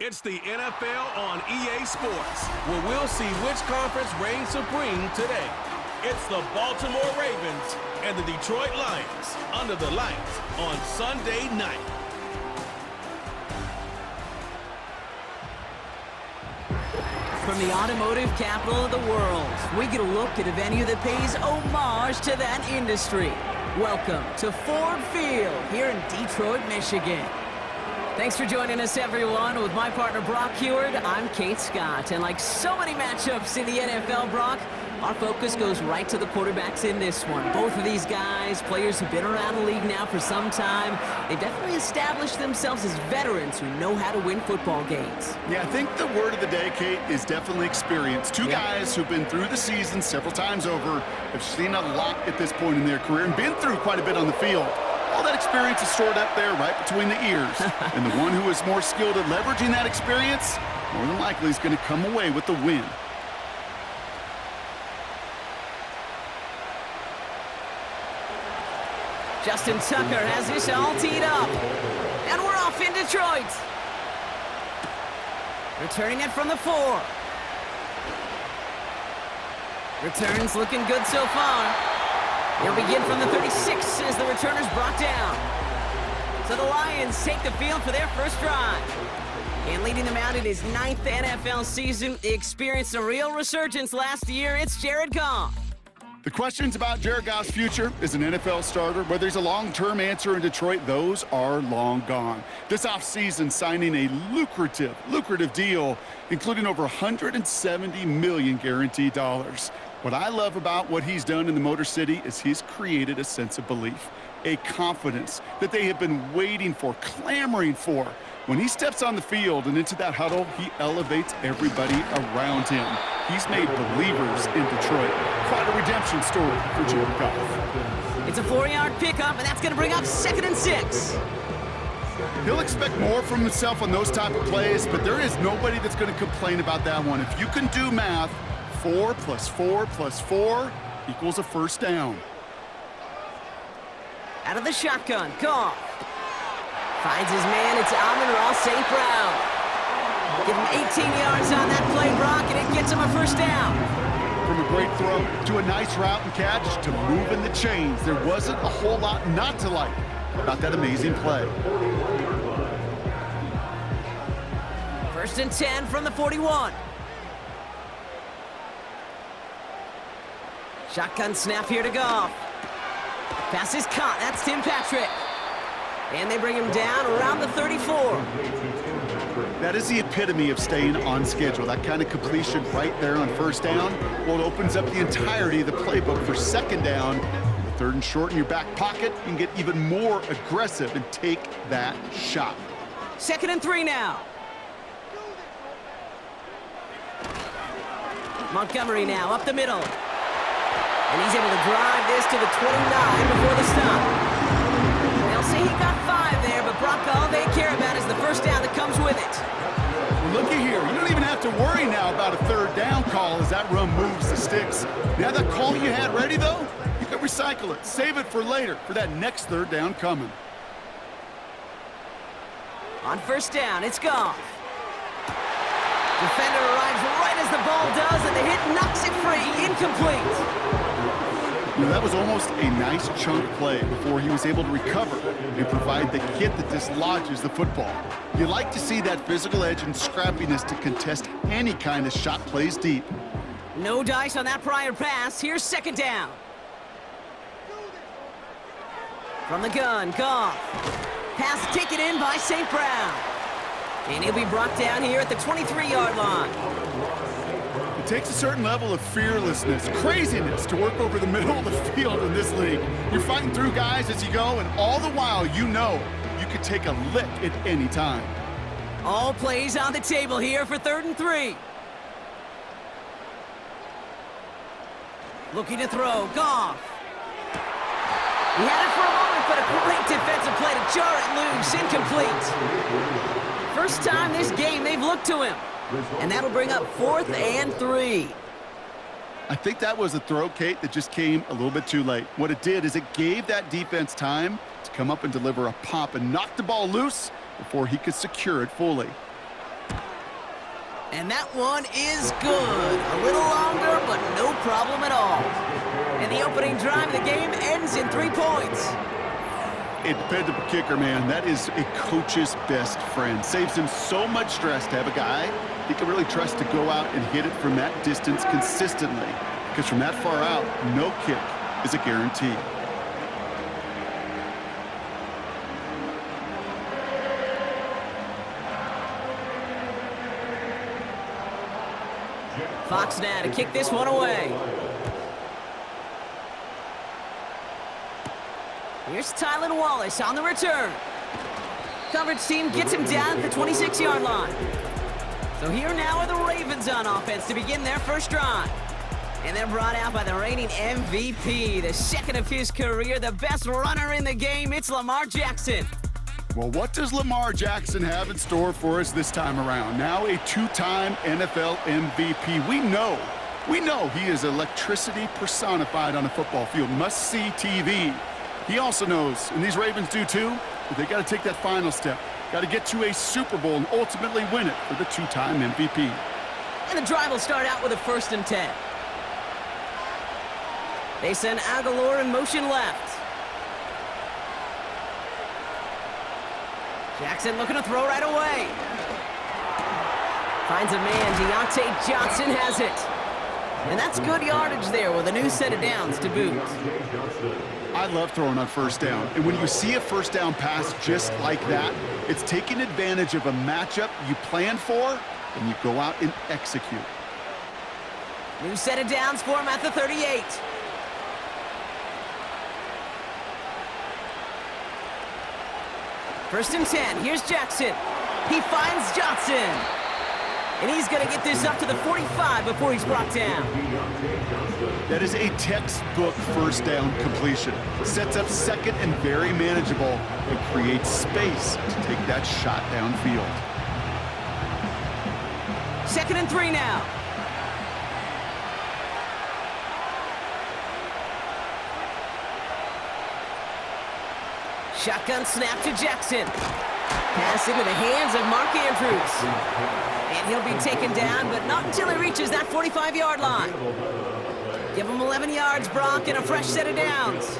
It's the NFL on EA Sports, where we'll see which conference reigns supreme today. It's the Baltimore Ravens and the Detroit Lions under the lights on Sunday night. From the automotive capital of the world, we get a look at a venue that pays homage to that industry. Welcome to Ford Field here in Detroit, Michigan. Thanks for joining us, everyone. With my partner, Brock Heward, I'm Kate Scott. And like so many matchups in the NFL, Brock, our focus goes right to the quarterbacks in this one. Both of these guys, players who've been around the league now for some time, they've definitely established themselves as veterans who know how to win football games. Yeah, I think the word of the day, Kate, is definitely experience. Two guys who've been through the season several times over, have seen a lot at this point in their career, and been through quite a bit on the field. All that experience is stored up there right between the ears. And the one who is more skilled at leveraging that experience, more than likely is going to come away with the win. Justin Tucker has this all teed up. And we're off in Detroit. Returning it from the 4. Returns looking good so far. He'll begin from the 36 as the returner's brought down. So the Lions take the field for their first drive. And leading them out in his 9th NFL season, he experienced a real resurgence last year. It's Jared Goff. The questions about Jared Goff's future as an NFL starter, whether he's a long-term answer in Detroit, those are long gone. This offseason, signing a lucrative deal, including over $170 million guaranteed dollars. What I love about what he's done in the Motor City is he's created a sense of belief, a confidence that they have been waiting for, clamoring for. When he steps on the field and into that huddle, he elevates everybody around him. He's made believers in Detroit. Quite a redemption story for Jared Goff. It's a 4-yard pickup, and that's going to bring up 2nd and 6. He'll expect more from himself on those type of plays, but there is nobody that's going to complain about that one. If you can do math, 4 plus 4 plus 4 equals a first down. Out of the shotgun, Goff. Finds his man, it's Amon-Ra St. Brown. Give him 18 yards on that play, Brock, and it gets him a first down. From a great throw to a nice route and catch to moving the chains, there wasn't a whole lot not to like about that amazing play. 1st and 10 from the 41. Shotgun snap here to Goff. Pass is caught. That's Tim Patrick. And they bring him down around the 34. That is the epitome of staying on schedule. That kind of completion right there on first down. Well, it opens up the entirety of the playbook for 2nd down. The 3rd and short in your back pocket, you can get even more aggressive and take that shot. 2nd and 3 now. Montgomery now up the middle. And he's able to drive this to the 29 before the stop. They'll say he got 5 there, but Brock, all they care about is the first down that comes with it. Well, looky here. You don't even have to worry now about a 3rd down call as that run moves the sticks. Now that call you had ready, though, you can recycle it. Save it for later for that next 3rd down coming. On first down, it's Goff. Defender arrives right as the ball does, and the hit knocks it free. Incomplete. Now, that was almost a nice chunk play before he was able to recover and provide the hit that dislodges the football. You like to see that physical edge and scrappiness to contest any kind of shot plays deep. No dice on that prior pass. Here's 2nd down. From the gun, Goff. Pass taken in by St. Brown. And he'll be brought down here at the 23-yard line. It takes a certain level of fearlessness, craziness to work over the middle of the field in this league. You're fighting through guys as you go, and all the while you know you could take a lick at any time. All plays on the table here for 3rd and 3. Looking to throw, Goff. He had it for a moment, but a great defensive play to jar it loose, incomplete. First time this game they've looked to him. And that'll bring up 4th and 3. I think that was a throw, Kate, that just came a little bit too late. What it did is it gave that defense time to come up and deliver a pop and knock the ball loose before he could secure it fully. And that one is good. A little longer, but no problem at all. And the opening drive of the game ends in 3 points. A dependable kicker, man. That is a coach's best friend. Saves him so much stress to have a guy he can really trust to go out and hit it from that distance consistently. Because from that far out, no kick is a guarantee. Fox now to kick this one away. Here's Tylan Wallace on the return. Coverage team gets him down at the 26-yard line. So here now are the Ravens on offense to begin their first drive. And they're brought out by the reigning MVP, the second of his career, the best runner in the game. It's Lamar Jackson. Well, what does Lamar Jackson have in store for us this time around? Now a 2-time NFL MVP. We know he is electricity personified on a football field. Must-see TV. He also knows, and these Ravens do too, that they got to take that final step. Got to get to a Super Bowl and ultimately win it for the 2-time MVP. And the drive will start out with a 1st and 10. They send Aguilar in motion left. Jackson looking to throw right away. Finds a man. Deontay Johnson has it. And that's good yardage there with a new set of downs to boot. I love throwing on 1st down. And when you see a 1st down pass just like that, it's taking advantage of a matchup you planned for, and you go out and execute. New set of downs for him at the 38. First and 10. Here's Jackson. He finds Johnson. And he's going to get this up to the 45 before he's brought down. That is a textbook 1st down completion. Sets up 2nd and very manageable and creates space to take that shot downfield. 2nd and 3 now. Shotgun snap to Jackson. Pass into the hands of Mark Andrews. And he'll be taken down, but not until he reaches that 45-yard line. Give him 11 yards, Brock, and a fresh set of downs.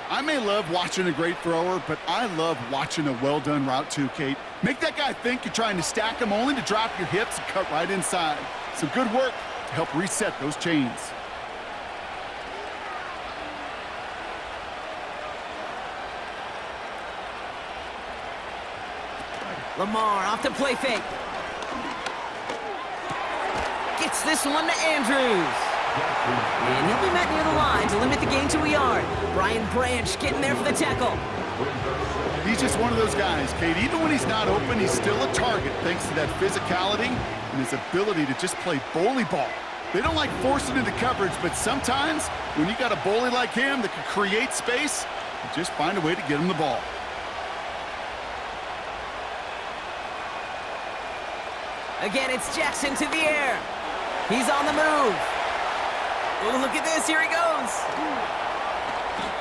I may love watching a great thrower, but I love watching a well-done route too, Kate. Make that guy think you're trying to stack him only to drop your hips and cut right inside. So good work to help reset those chains. Lamar off the play fake. Gets this one to Andrews. And he'll be met near the line to limit the gain to a yard. Brian Branch getting there for the tackle. He's just one of those guys, Kate. Even when he's not open, he's still a target thanks to that physicality and his ability to just play bully ball. They don't like forcing into coverage, but sometimes when you got a bully like him that can create space, you just find a way to get him the ball. Again, it's Jackson to the air. He's on the move. Oh, look at this. Here he goes.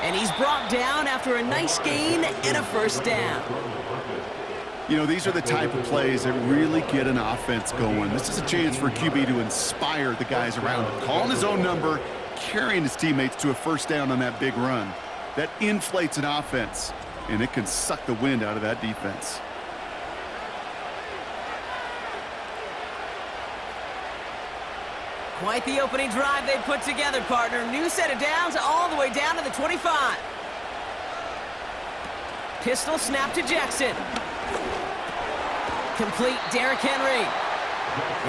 And he's brought down after a nice gain and a 1st down. You know, these are the type of plays that really get an offense going. This is a chance for QB to inspire the guys around him. Calling his own number, carrying his teammates to a 1st down on that big run. That inflates an offense, and it can suck the wind out of that defense. Quite the opening drive they put together, partner. New set of downs all the way down to the 25. Pistol snap to Jackson. Complete Derrick Henry.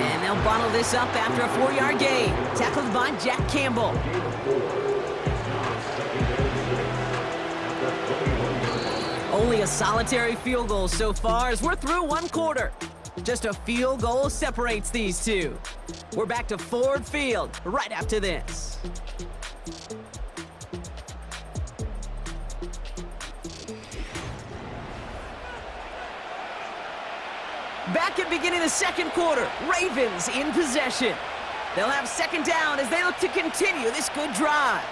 And they'll bottle this up after a 4-yard gain. Tackled by Jack Campbell. Only a solitary field goal so far as we're through 1 quarter. Just a field goal separates these two. We're back to Ford Field right after this. Back at beginning of the 2nd quarter, Ravens in possession. They'll have 2nd down as they look to continue this good drive.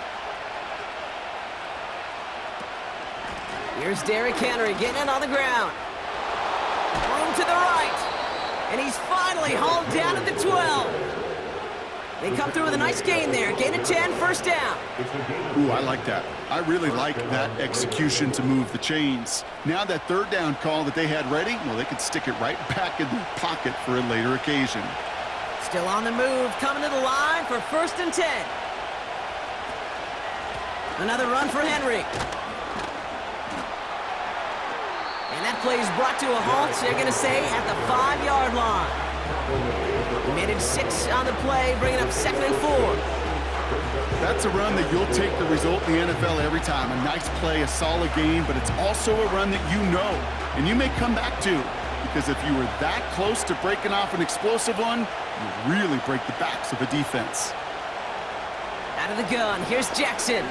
Here's Derrick Henry getting it on the ground. Room to the right. And he's finally hauled down at the 12. They come through with a nice gain there. Gain of 10, first down. Ooh, I like that. I really like that execution to move the chains. Now that third down call that they had ready, well, they could stick it right back in their pocket for a later occasion. Still on the move, coming to the line for first and 10. Another run for Henry. And that play is brought to a halt, so they're going to say at the 5-yard line. He made it 6 on the play, bringing up 2nd and 4. That's a run that you'll take the result in the NFL every time. A nice play, a solid game, but it's also a run that you know and you may come back to, because if you were that close to breaking off an explosive one, you really break the backs of a defense. Out of the gun, here's Jackson.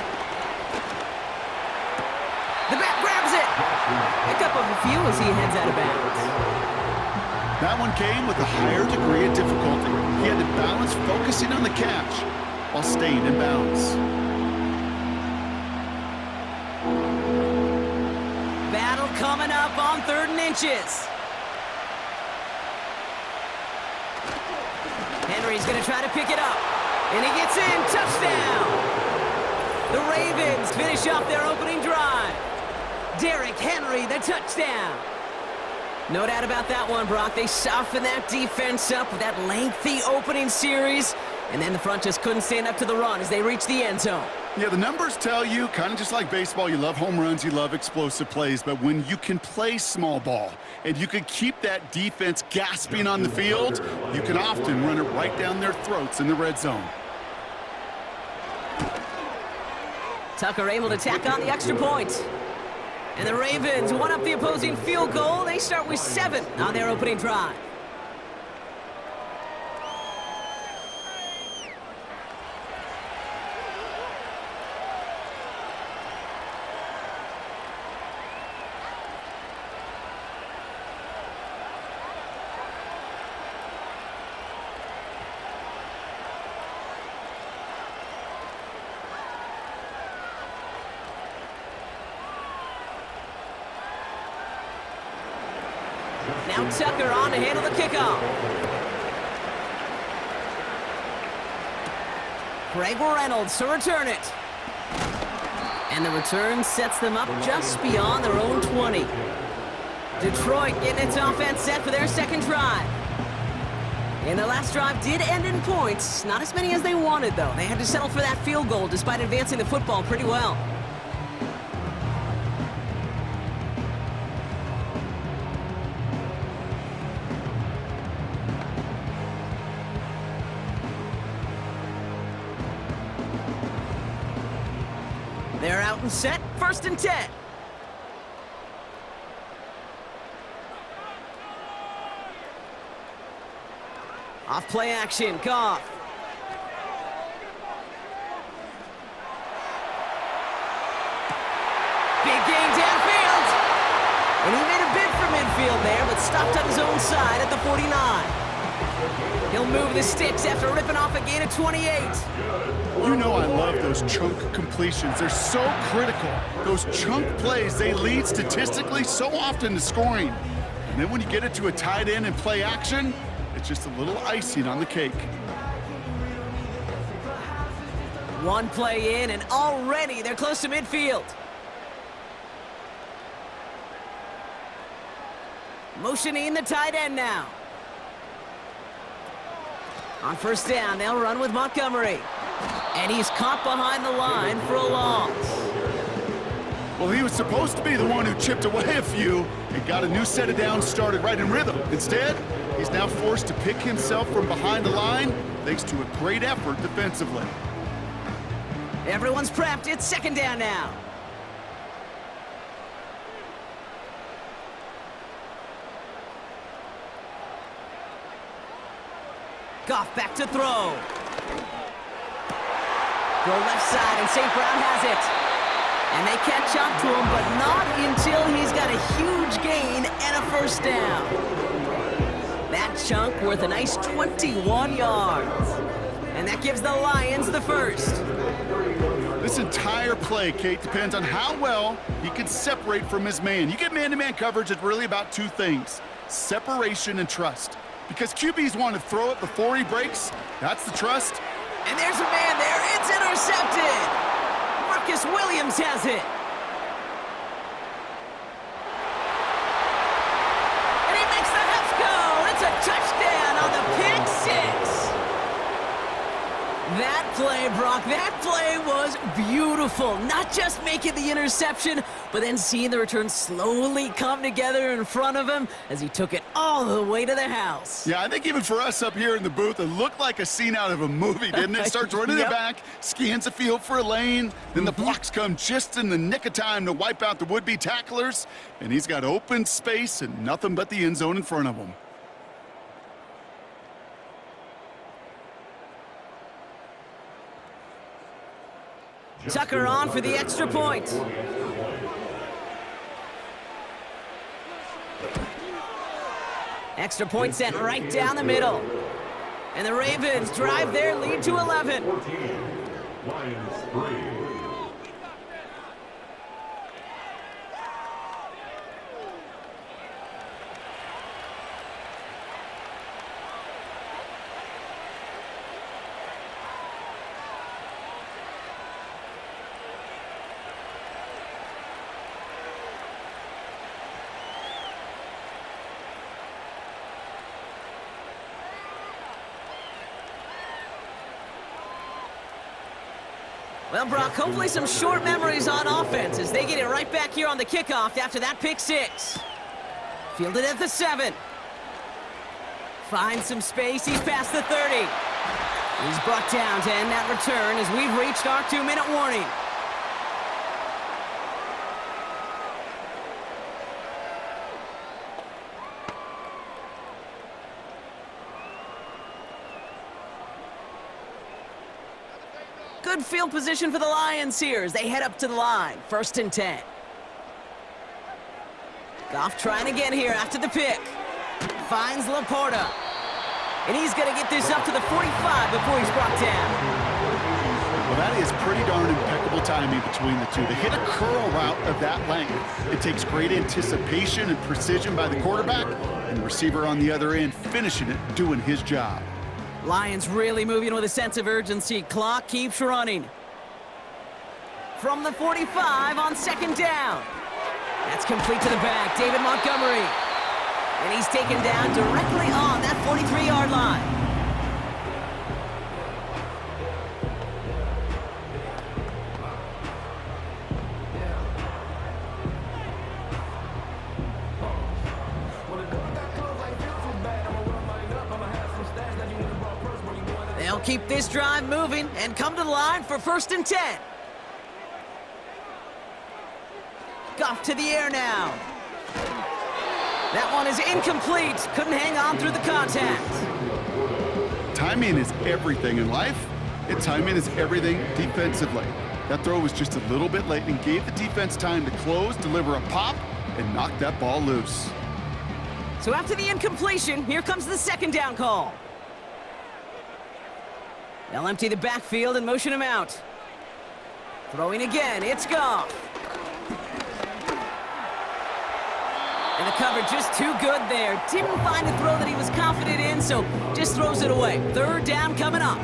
The back grabs it. Pick up of a few as he heads out of bounds. That one came with a higher degree of difficulty. He had to balance focusing on the catch while staying in bounds. Battle coming up on 3rd and inches. Henry's going to try to pick it up. And he gets in. Touchdown! The Ravens finish off their opening drive. Derrick Henry, the touchdown. No doubt about that one, Brock. They softened that defense up with that lengthy opening series, and then the front just couldn't stand up to the run as they reached the end zone. Yeah, the numbers tell you, kind of just like baseball, you love home runs, you love explosive plays, but when you can play small ball and you can keep that defense gasping on the field, you can often run it right down their throats in the red zone. Tucker able to tack on the extra point. And the Ravens one up the opposing field goal. They start with 7 on their opening drive. Now Tucker on to handle the kickoff. Craig Reynolds to return it. And the return sets them up just beyond their own 20. Detroit getting its offense set for their second drive. And the last drive did end in points. Not as many as they wanted, though. They had to settle for that field goal despite advancing the football pretty well. They're out and set, 1st and 10. Off play action, Goff. Big gain downfield. And he made a bid for midfield there, but stopped on his own side at the 49. He'll move the sticks after ripping off a gain of 28. You know I love those chunk completions. They're so critical. Those chunk plays, they lead statistically so often to scoring. And then when you get it to a tight end and play action, it's just a little icing on the cake. One play in, and already they're close to midfield. Motioning the tight end now. On 1st down, they'll run with Montgomery. And he's caught behind the line for a loss. Well, he was supposed to be the one who chipped away a few and got a new set of downs started right in rhythm. Instead, he's now forced to pick himself from behind the line thanks to a great effort defensively. Everyone's prepped. It's 2nd down now. Goff back to throw. Go left side, and St. Brown has it. And they catch up to him, but not until he's got a huge gain and a 1st down. That chunk worth a nice 21 yards. And that gives the Lions the 1st. This entire play, Kate, depends on how well he can separate from his man. You get man-to-man coverage, it's really about 2 things: separation and trust. because QBs want to throw it before he breaks. That's the trust. And there's a man there. It's intercepted. Marcus Williams has it. And he makes the Hef goal. It's a touchdown on the pick six. That play, Brock, that play was beautiful. Not just making the interception, but then seeing the return slowly come together in front of him as he took it all the way to the house. Yeah, I think even for us up here in the booth, it looked like a scene out of a movie, didn't it? Starts running it back, scans the field for a lane, then the blocks come just in the nick of time to wipe out the would-be tacklers, and he's got open space and nothing but the end zone in front of him. Tucker on for the extra point. Extra point sent right down the middle. And the Ravens drive their lead to 11. Lions 3. Well, Brock, hopefully some short memories on offense as they get it right back here on the kickoff after that pick six. Fielded at the 7. Finds some space. He's past the 30. He's brought down to end that return as we've reached our 2-minute warning. Good field position for the Lions here as they head up to the line. 1st and 10. Goff trying again here after the pick. Finds Laporta. And he's going to get this up to the 45 before he's brought down. Well, that is pretty darn impeccable timing between the two. To hit a curl route of that length, it takes great anticipation and precision by the quarterback, and the receiver on the other end finishing it, doing his job. Lions really moving with a sense of urgency. Clock keeps running. From the 45 on 2nd down. That's complete to the back, David Montgomery. And he's taken down directly on that 43-yard line. They'll keep this drive moving and come to the line for 1st and 10. Goff to the air now. That one is incomplete. Couldn't hang on through the contact. Timing is everything in life, and timing is everything defensively. That throw was just a little bit late and gave the defense time to close, deliver a pop, and knock that ball loose. So after the incompletion, here comes the 2nd down call. They'll empty the backfield and motion him out. Throwing again, it's Goff. And the cover just too good there. Didn't find a throw that he was confident in, so just throws it away. 3rd down coming up.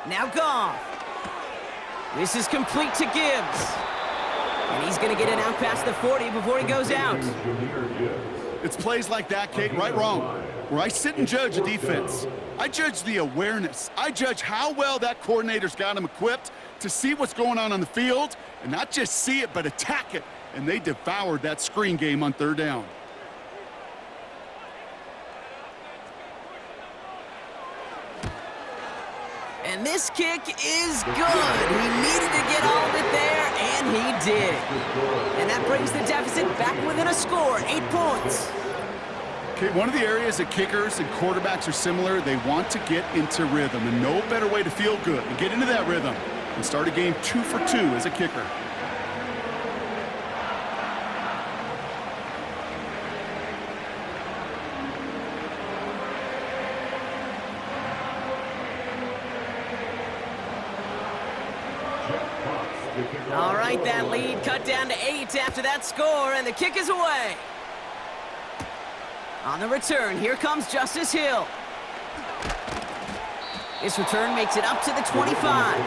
Now Goff. This is complete to Gibbs. And he's going to get it out past the 40 before he goes out. It's plays like that, Kate, right, wrong, where I sit and judge a defense. I judge the awareness. I judge how well that coordinator's got him equipped to see what's going on the field, and not just see it, but attack it. And they devoured that screen game on 3rd down. And this kick is good. He needed to get all of it there, and he did. And that brings the deficit back within a score, 8 points. Okay, one of the areas that kickers and quarterbacks are similar, they want to get into rhythm, and no better way to feel good and get into that rhythm and start a game 2 for 2 as a kicker. All right, that lead cut down to 8 after that score, and the kick is away. On the return, here comes Justice Hill. This return makes it up to the 25.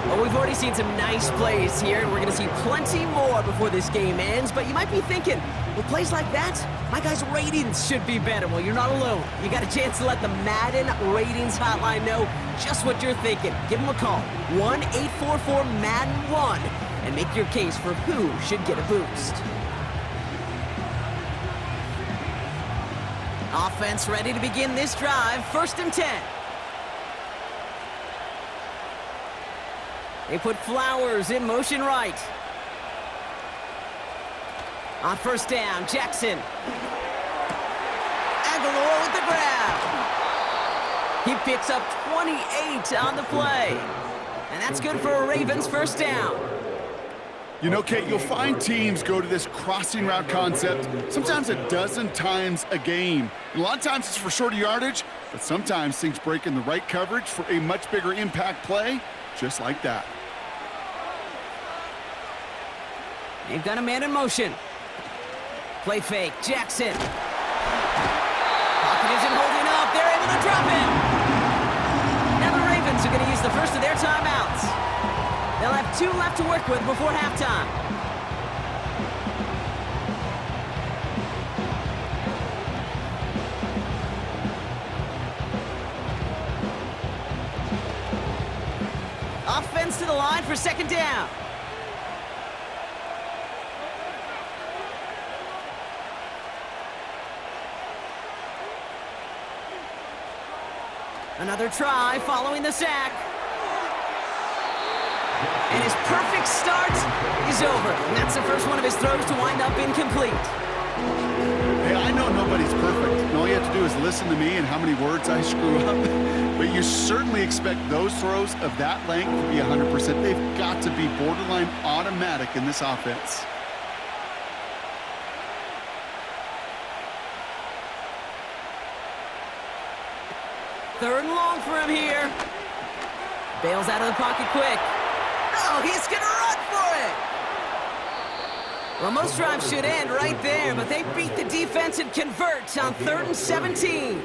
Well, we've already seen some nice plays here, and we're going to see plenty more before this game ends. But you might be thinking, with plays like that, my guys' ratings should be better. Well, you're not alone. You got a chance to let the Madden ratings hotline know just what you're thinking. Give them a call, 1-844-MADDEN-1, and make your case for who should get a boost. Offense ready to begin this drive, 1st and 10. They put Flowers in motion right. On 1st down, Jackson. Aguilar with the grab. He picks up 28 on the play. And that's good for a Ravens 1st down. You know, Kate, you'll find teams go to this crossing route concept sometimes a dozen times a game. And a lot of times it's for shorter yardage, but sometimes things break in the right coverage for a much bigger impact play, just like that. They've got a man in motion. Play fake, Jackson. Pocket isn't holding up. They're able to drop him. Now the Ravens are going to use the first of their timeouts. They'll have 2 left to work with before halftime. Offense to the line for 2nd down. Another try following the sack. And his perfect start is over. And that's the first one of his throws to wind up incomplete. Hey, I know nobody's perfect. And all you have to do is listen to me and how many words I screw up. But you certainly expect those throws of that length to be 100%. They've got to be borderline automatic in this offense. Third and long for him here. Bails out of the pocket quick. Oh, he's going to run for it. Well, most drives should end right there, but they beat the defense and convert on 3rd and 17.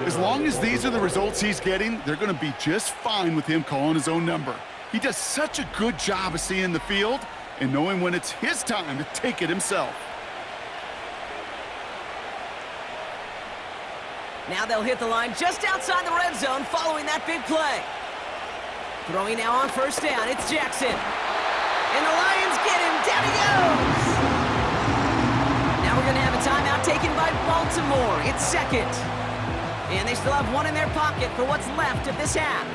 As long as these are the results he's getting, they're going to be just fine with him calling his own number. He does such a good job of seeing the field and knowing when it's his time to take it himself. Now they'll hit the line just outside the red zone following that big play. Throwing now on 1st down, it's Jackson. And the Lions get him, down he goes! Now we're gonna have a timeout taken by Baltimore. It's 2nd. And they still have 1 in their pocket for what's left of this half.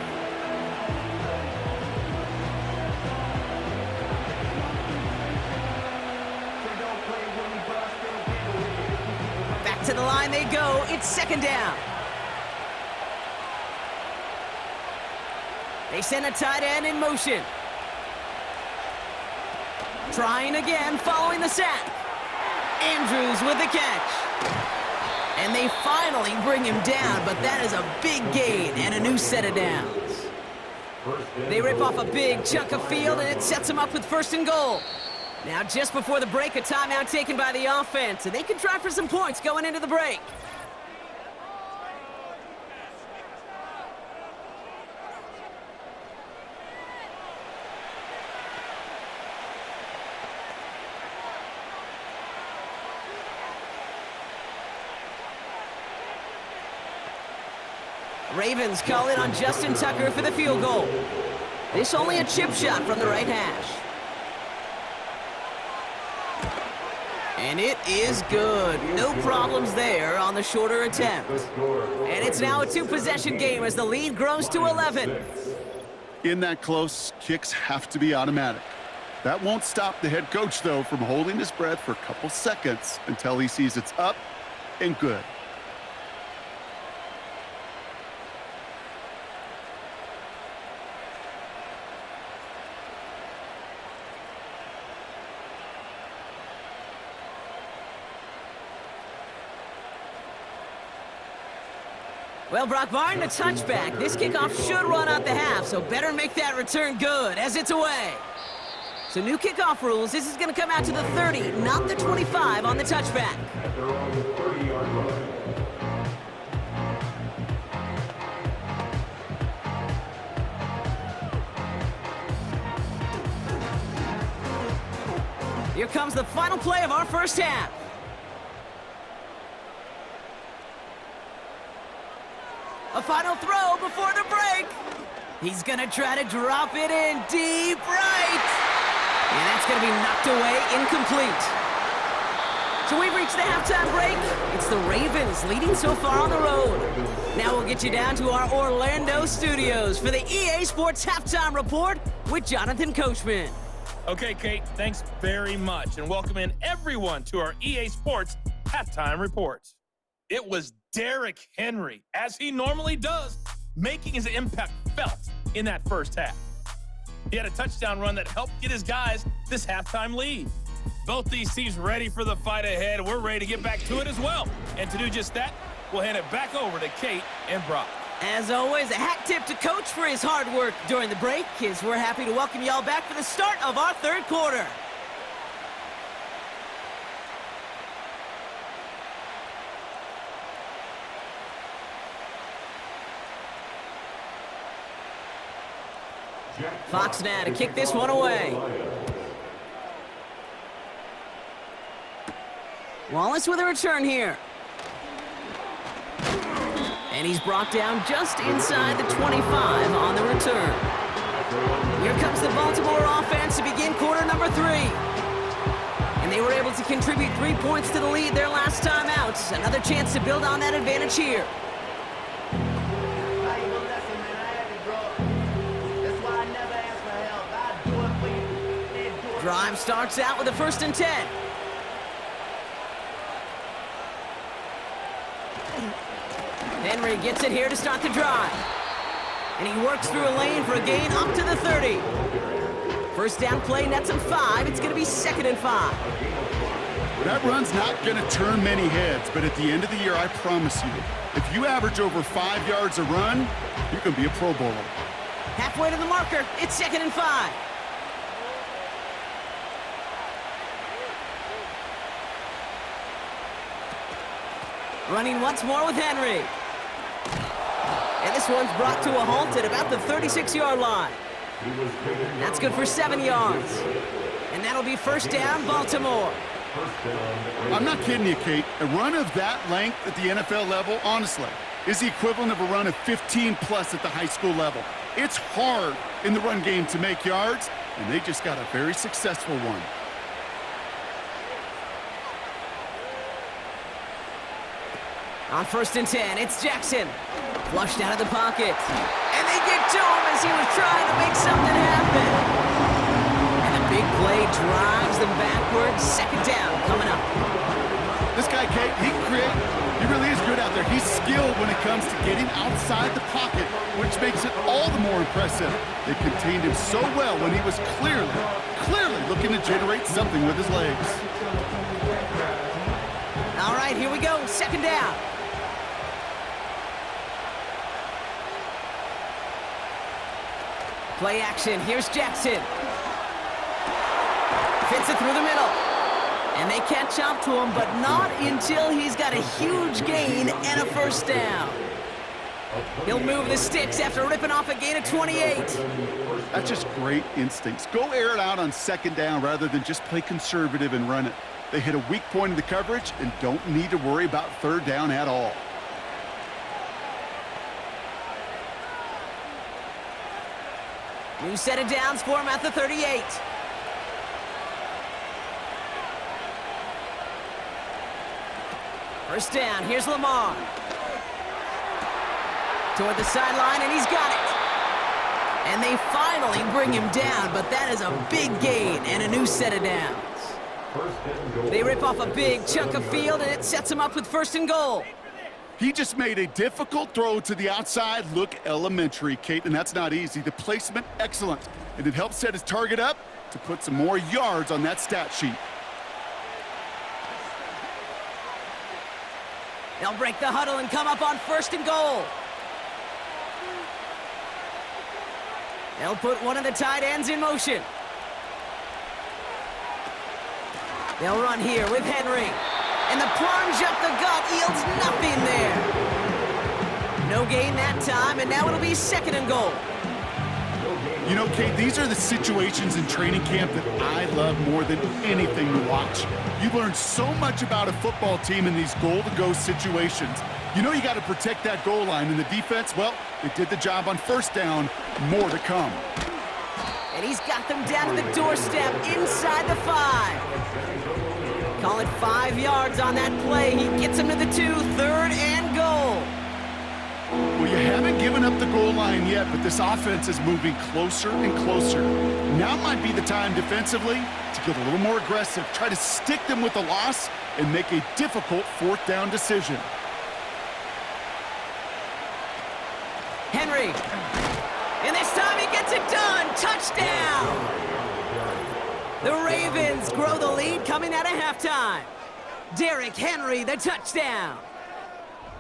To the line they go. It's 2nd down. They send a tight end in motion. Trying again following the sack. Andrews with the catch. And they finally bring him down, but that is a big gain and a new set of downs. They rip off a big chunk of field, and it sets them up with 1st and goal. Now, just before the break, a timeout taken by the offense, and they can try for some points going into the break. Ravens call in on Justin Tucker for the field goal. This only a chip shot from the right hash. And it is good. No problems there on the shorter attempt. And it's now a 2-possession game as the lead grows to 11. In that close, kicks have to be automatic. That won't stop the head coach, though, from holding his breath for a couple seconds until he sees it's up and good. Well, Brock, barring the touchback, this kickoff should run out the half, so better make that return good as it's away. So new kickoff rules, this is going to come out to the 30, not the 25 on the touchback. At their own 30-yard line. Here comes the final play of our first half. A final throw before the break. He's gonna try to drop it in deep right. And that's gonna be knocked away, incomplete. So we've reached the halftime break. It's the Ravens leading so far on the road. Now we'll get you down to our Orlando studios for the EA Sports Halftime Report with Jonathan Coachman. Okay, Kate, thanks very much, and welcome in everyone to our EA Sports Halftime Reports. It was Derrick Henry, as he normally does, making his impact felt in that first half. He had a touchdown run that helped get his guys this halftime lead. Both these teams ready for the fight ahead. We're ready to get back to it as well. And to do just that, we'll hand it back over to Kate and Brock. As always, a hat tip to Coach for his hard work during the break, as we're happy to welcome y'all back for the start of our third quarter. Fox now to kick this one away. Wallace with a return here. And he's brought down just inside the 25 on the return. Here comes the Baltimore offense to begin quarter number 3. And they were able to contribute 3 points to the lead their last time out. Another chance to build on that advantage here. Drive starts out with a 1st and 10. Henry gets it here to start the drive. And he works through a lane for a gain up to the 30. First down play, nets him 5. It's going to be 2nd and 5. That run's not going to turn many heads, but at the end of the year, I promise you, if you average over 5 yards a run, you're going to be a Pro Bowler. Halfway to the marker, it's 2nd and 5. Running once more with Henry. And this one's brought to a halt at about the 36-yard line. That's good for 7 yards. And that'll be first down, Baltimore. I'm not kidding you, Kate. A run of that length at the NFL level, honestly, is the equivalent of a run of 15-plus at the high school level. It's hard in the run game to make yards, and they just got a very successful one. On 1st and 10, it's Jackson. Flushed out of the pocket. And they get to him as he was trying to make something happen. And the big play drives them backwards. 2nd down coming up. This guy, Kate, he really is good out there. He's skilled when it comes to getting outside the pocket, which makes it all the more impressive. They contained him so well when he was clearly looking to generate something with his legs. All right, here we go. 2nd down. Play action. Here's Jackson. Fits it through the middle. And they catch up to him, but not until he's got a huge gain and a 1st down. He'll move the sticks after ripping off a gain of 28. That's just great instincts. Go air it out on 2nd down rather than just play conservative and run it. They hit a weak point in the coverage and don't need to worry about 3rd down at all. New set of downs for him at the 38. First down, here's Lamar. Toward the sideline, and he's got it. And they finally bring him down, but that is a big gain and a new set of downs. They rip off a big chunk of field, and it sets him up with 1st and goal. He just made a difficult throw to the outside look elementary, Kate, and that's not easy. The placement, excellent. And it helps set his target up to put some more yards on that stat sheet. They'll break the huddle and come up on 1st and goal. They'll put one of the tight ends in motion. They'll run here with Henry. And the plunge up the gut yields nothing there. No gain that time, and now it'll be 2nd and goal. You know, Kate, these are the situations in training camp that I love more than anything to watch. You learn so much about a football team in these goal-to-go situations. You know you got to protect that goal line, and the defense, well, they did the job on 1st down. More to come. And he's got them down to the doorstep inside the 5. Call it 5 yards on that play. He gets him to the 2, 3rd and goal. Well, you haven't given up the goal line yet, but this offense is moving closer and closer. Now might be the time defensively to get a little more aggressive, try to stick them with the loss, and make a difficult 4th down decision. Henry. And this time he gets it done. Touchdown! The Ravens grow the lead coming out of halftime. Derrick Henry, the touchdown.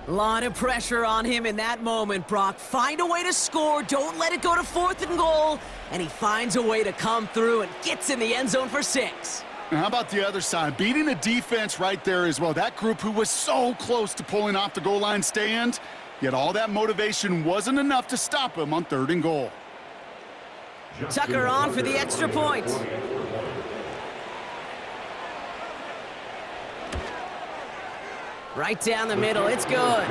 Lot of pressure on him in that moment, Brock. Find a way to score. Don't let it go to 4th and goal. And he finds a way to come through and gets in the end zone for 6. And how about the other side? Beating a defense right there as well. That group who was so close to pulling off the goal line stand, yet all that motivation wasn't enough to stop him on 3rd and goal. Tucker on for the extra point. Right down the middle, it's good.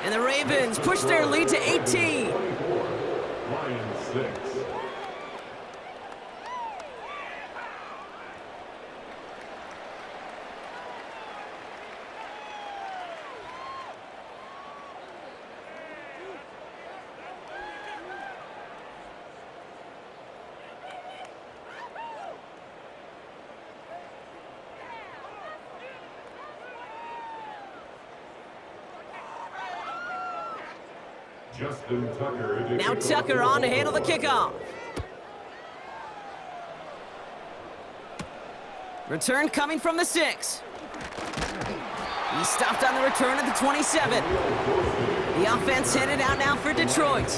And the Ravens push their lead to 18. Lions 6. Justin Tucker. Now Tucker on to handle the kickoff. Return coming from the 6. He stopped on the return at the 27. The offense headed out now for Detroit.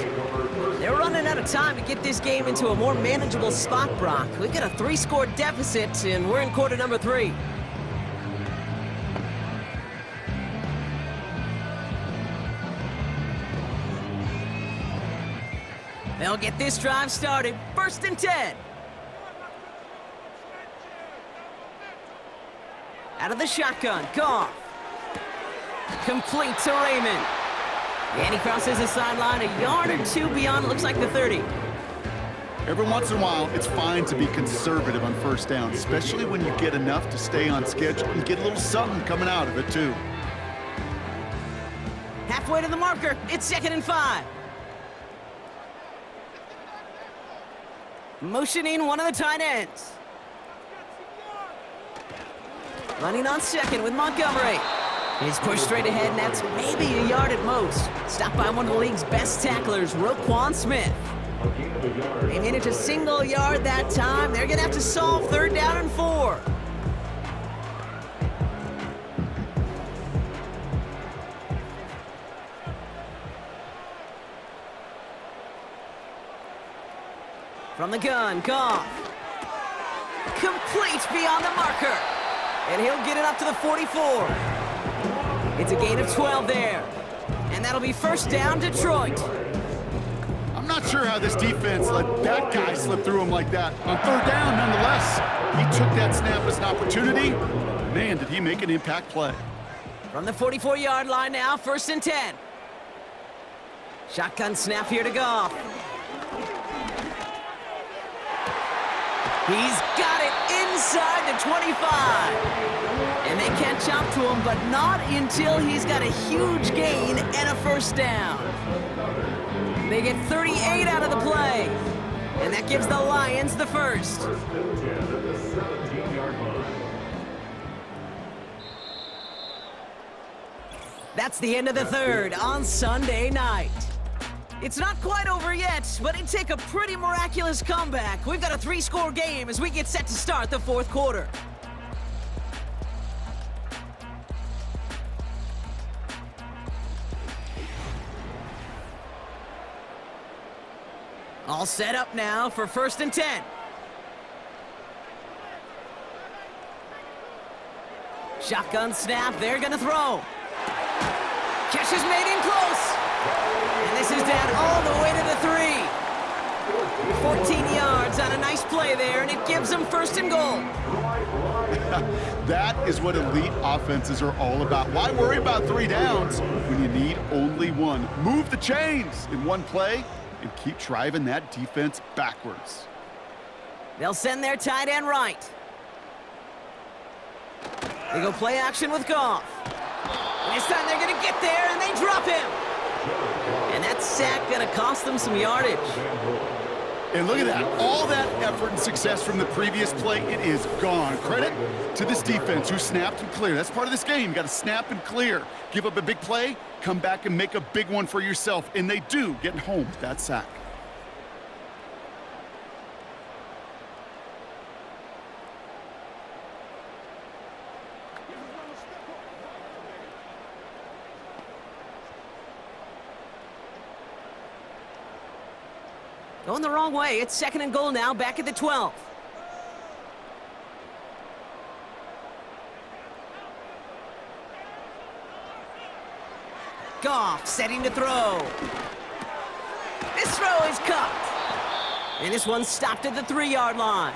They're running out of time to get this game into a more manageable spot, Brock. We've got a 3-score deficit, and we're in quarter number 3. They'll get this drive started. 1st and 10. Out of the shotgun, Goff. Complete to Raymond. And he crosses the sideline a yard or 2 beyond, looks like the 30. Every once in a while, it's fine to be conservative on 1st down, especially when you get enough to stay on schedule and get a little something coming out of it, too. Halfway to the marker, it's 2nd and 5. Motioning one of the tight ends. Running on 2nd with Montgomery. He's pushed straight ahead, and that's maybe a yard at most. Stopped by one of the league's best tacklers, Roquan Smith. They managed a single yard that time. They're going to have to solve 3rd down and 4. From the gun, Goff. Complete beyond the marker. And he'll get it up to the 44. It's a gain of 12 there. And that'll be 1st down, Detroit. I'm not sure how this defense let that guy slip through him like that. On 3rd down, nonetheless, he took that snap as an opportunity. Man, did he make an impact play. From the 44-yard line now, 1st and 10. Shotgun snap here to Goff. He's got it inside the 25. And they catch up to him, but not until he's got a huge gain and a 1st down. They get 38 out of the play. And that gives the Lions the 1st. That's the end of the 3rd on Sunday night. It's not quite over yet, but it'd take a pretty miraculous comeback. We've got a 3-score game as we get set to start the 4th quarter. All set up now for 1st and 10. Shotgun snap, they're gonna throw. Catch is made in close. And this is down all the way to the 3. 14 yards on a nice play there, and it gives them 1st and goal. That is what elite offenses are all about. Why worry about 3 downs when you need only 1? Move the chains in one play and keep driving that defense backwards. They'll send their tight end right. They go play action with Goff. And this time they're going to get there, and they drop him. And that sack going to cost them some yardage. And look at that. All that effort and success from the previous play, it is gone. Credit to this defense who snapped and cleared. That's part of this game. You got to snap and clear. Give up a big play, come back and make a big one for yourself. And they do, getting home with that sack. Going the wrong way. It's 2nd and goal now, back at the 12. Goff setting to throw. This throw is cut. And this one's stopped at the 3-yard line.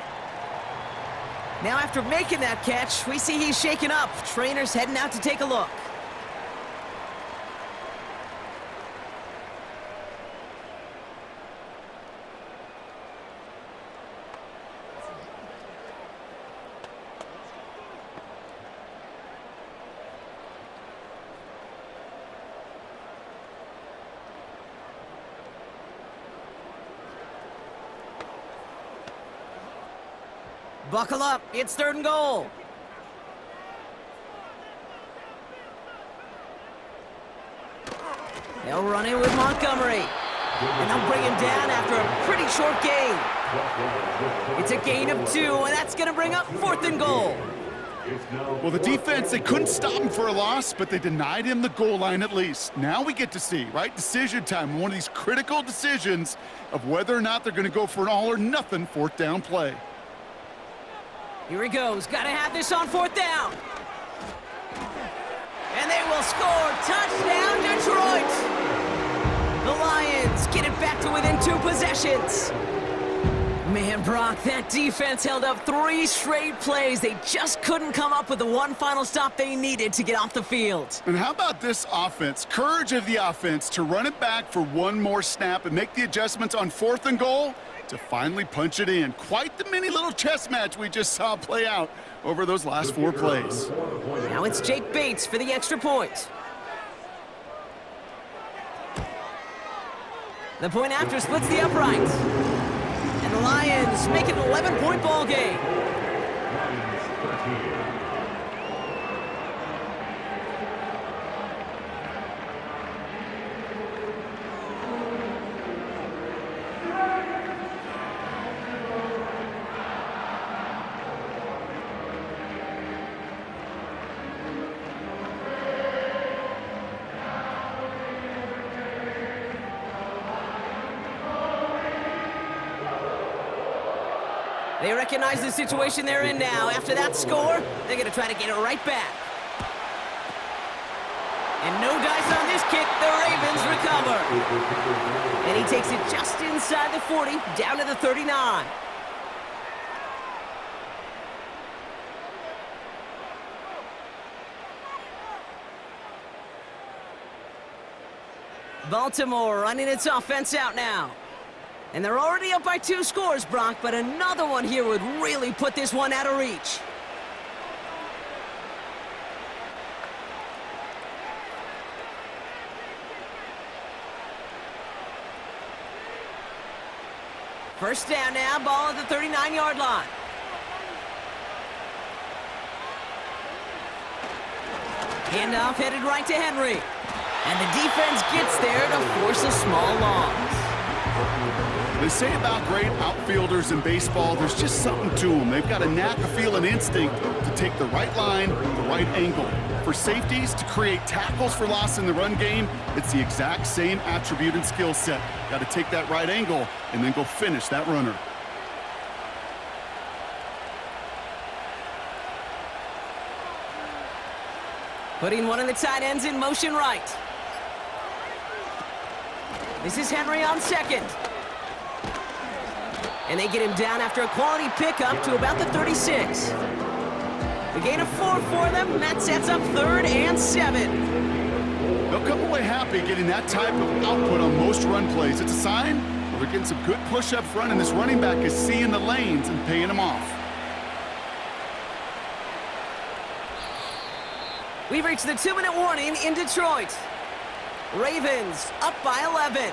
Now after making that catch, we see he's shaken up. Trainer's heading out to take a look. Buckle up, it's 3rd and goal. They'll run in with Montgomery. And they'll bring him down after a pretty short gain. It's a gain of 2, and that's going to bring up 4th and goal. Well, the defense, they couldn't stop him for a loss, but they denied him the goal line at least. Now we get to see, right? Decision time, one of these critical decisions of whether or not they're going to go for an all-or-nothing 4th down play. Here he goes. Got to have this on 4th down. And they will score. Touchdown, Detroit. The Lions get it back to within 2 possessions. Man, Brock, that defense held up 3 straight plays. They just couldn't come up with the one final stop they needed to get off the field. And how about this offense? Courage of the offense to run it back for one more snap and make the adjustments on 4th and goal to finally punch it in. Quite the mini little chess match we just saw play out over those last 4 plays. Now it's Jake Bates for the extra point. The point after splits the uprights. And the Lions make it an 11-point ball game. They recognize the situation they're in now. After that score, they're going to try to get it right back. And no dice on this kick. The Ravens recover. And he takes it just inside the 40, down to the 39. Baltimore running its offense out now. And they're already up by 2 scores, Brock, but another one here would really put this one out of reach. First down now, ball at the 39-yard line. Handoff headed right to Henry. And the defense gets there to force a small loss. They say about great outfielders in baseball, there's just something to them. They've got a knack, a feel, an instinct to take the right line, the right angle. For safeties to create tackles for loss in the run game, it's the exact same attribute and skill set. Got to take that right angle and then go finish that runner. Putting one of the tight ends in motion right. This is Henry on second. And they get him down after a quality pickup to about the 36. The gain of 4 for them, and that sets up 3rd and 7. They'll come away happy getting that type of output on most run plays. It's a sign they're getting some good push up front, and this running back is seeing the lanes and paying them off. We've reached the 2-minute warning in Detroit. Ravens up by 11.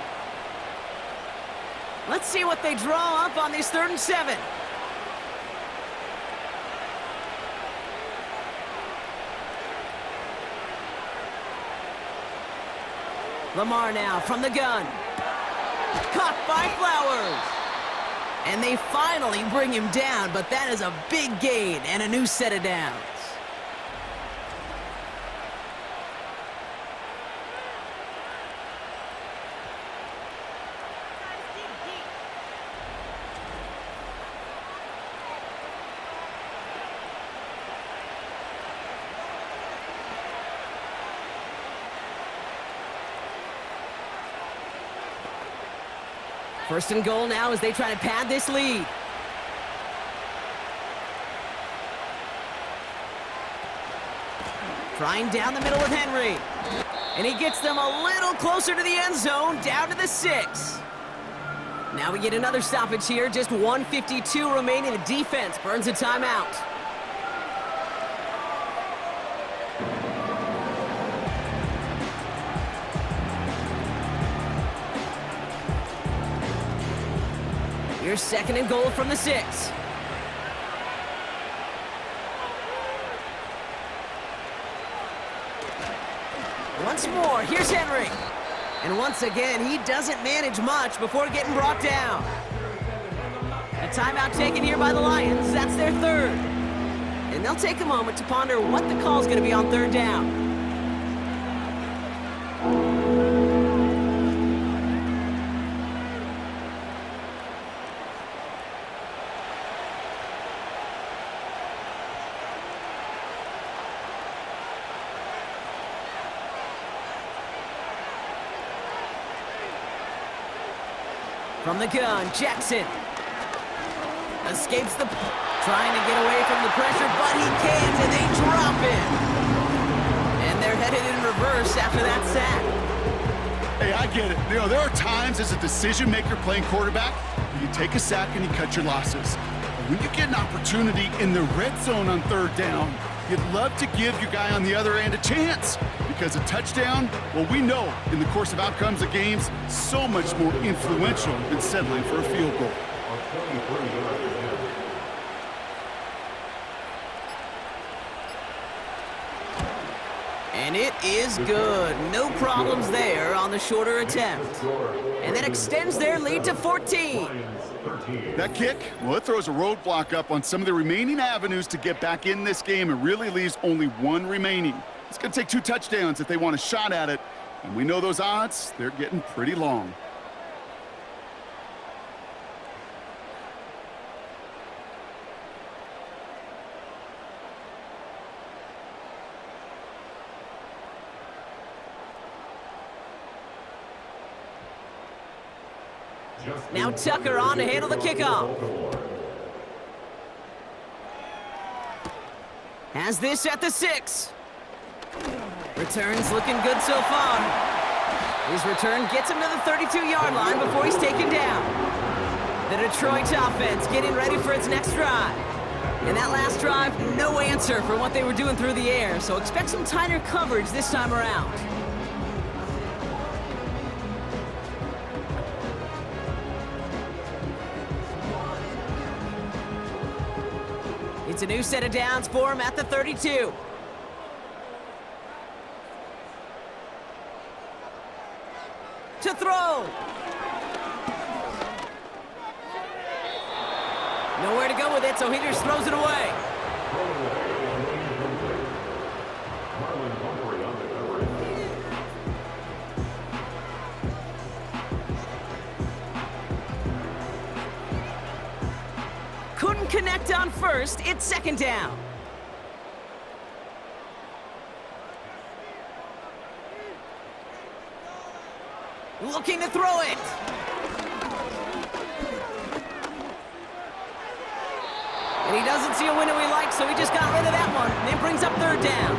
Let's see what they draw up on this 3rd and 7. Lamar now from the gun. Caught by Flowers. And they finally bring him down, but that is a big gain and a new set of downs. First and goal now as they try to pad this lead. Trying down the middle with Henry. And he gets them a little closer to the end zone, down to the 6. Now we get another stoppage here, just 1:52 remaining. The defense burns a timeout. Here's 2nd and goal from the 6. Once more, here's Henry. And once again, he doesn't manage much before getting brought down. A timeout taken here by the Lions. That's their 3rd. And they'll take a moment to ponder what the call is going to be on 3rd down. From the gun, Jackson escapes the... trying to get away from the pressure, but he can't, and they drop it. And they're headed in reverse after that sack. Hey, I get it. You know, there are times as a decision maker playing quarterback, you take a sack and you cut your losses. But when you get an opportunity in the red zone on 3rd down, you'd love to give your guy on the other end a chance. Because a touchdown, well, we know in the course of outcomes of games, so much more influential than settling for a field goal. And it is good. No problems there on the shorter attempt. And that extends their lead to 14. That kick, well, it throws a roadblock up on some of the remaining avenues to get back in this game and really leaves only 1 remaining. It's going to take 2 touchdowns if they want a shot at it. And we know those odds, they're getting pretty long. Now Tucker on to handle the kickoff. Has this at the 6. Returns looking good so far. His return gets him to the 32-yard line before he's taken down. The Detroit offense getting ready for its next drive. And that last drive, no answer for what they were doing through the air, so expect some tighter coverage this time around. It's a new set of downs for him at the 32. To throw. Nowhere to go with it, so he just throws it away. Couldn't connect on first. It's second down. Looking to throw it. And he doesn't see a window he likes, so he just got rid of that one. And it brings up third down.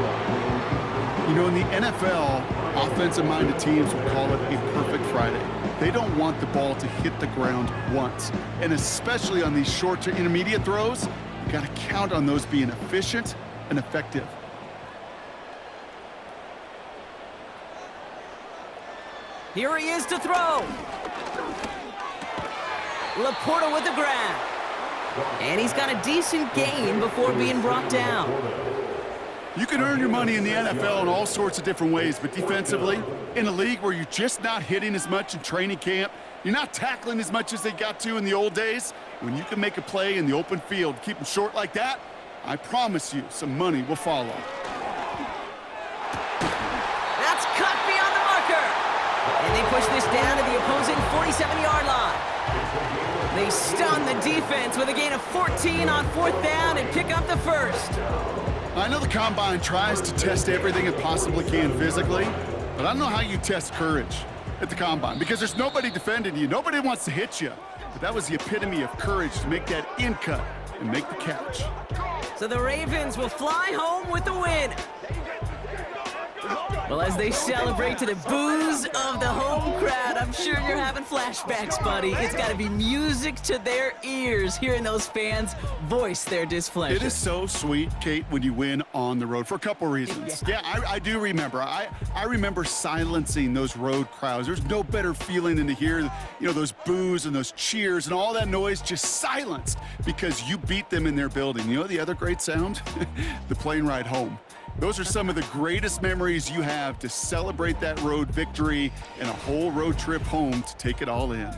You know, in the NFL, offensive-minded teams would call it a perfect Friday. They don't want the ball to hit the ground once. And especially on these short to intermediate throws, you got to count on those being efficient and effective. Here he is to throw. Laporta with the grab. And he's got a decent gain before being brought down. You can earn your money in the NFL in all sorts of different ways, but defensively, in a league where you're just not hitting as much in training camp, you're not tackling as much as they got to in the old days, when you can make a play in the open field, keep them short like that, I promise you some money will follow. That's cut beyond the marker. And they push this down to the opposing 47-yard line. They stun the defense with a gain of 14 on fourth down and pick up the first. I know the Combine tries to test everything it possibly can physically, but I don't know how you test courage at the Combine because there's nobody defending you. Nobody wants to hit you. But that was the epitome of courage to make that in cut and make the catch. So the Ravens will fly home with the win. Well, as they celebrate to the boos of the home crowd, I'm sure you're having flashbacks, buddy. It's got to be music to their ears hearing those fans voice their displeasure. It is so sweet, Kate, when you win on the road for a couple reasons. Yeah, I do remember. I remember silencing those road crowds. There's no better feeling than to hear, those boos and those cheers and all that noise just silenced because you beat them in their building. You know the other great sound? The plane ride home. Those are some of the greatest memories you have to celebrate that road victory and a whole road trip home to take it all in.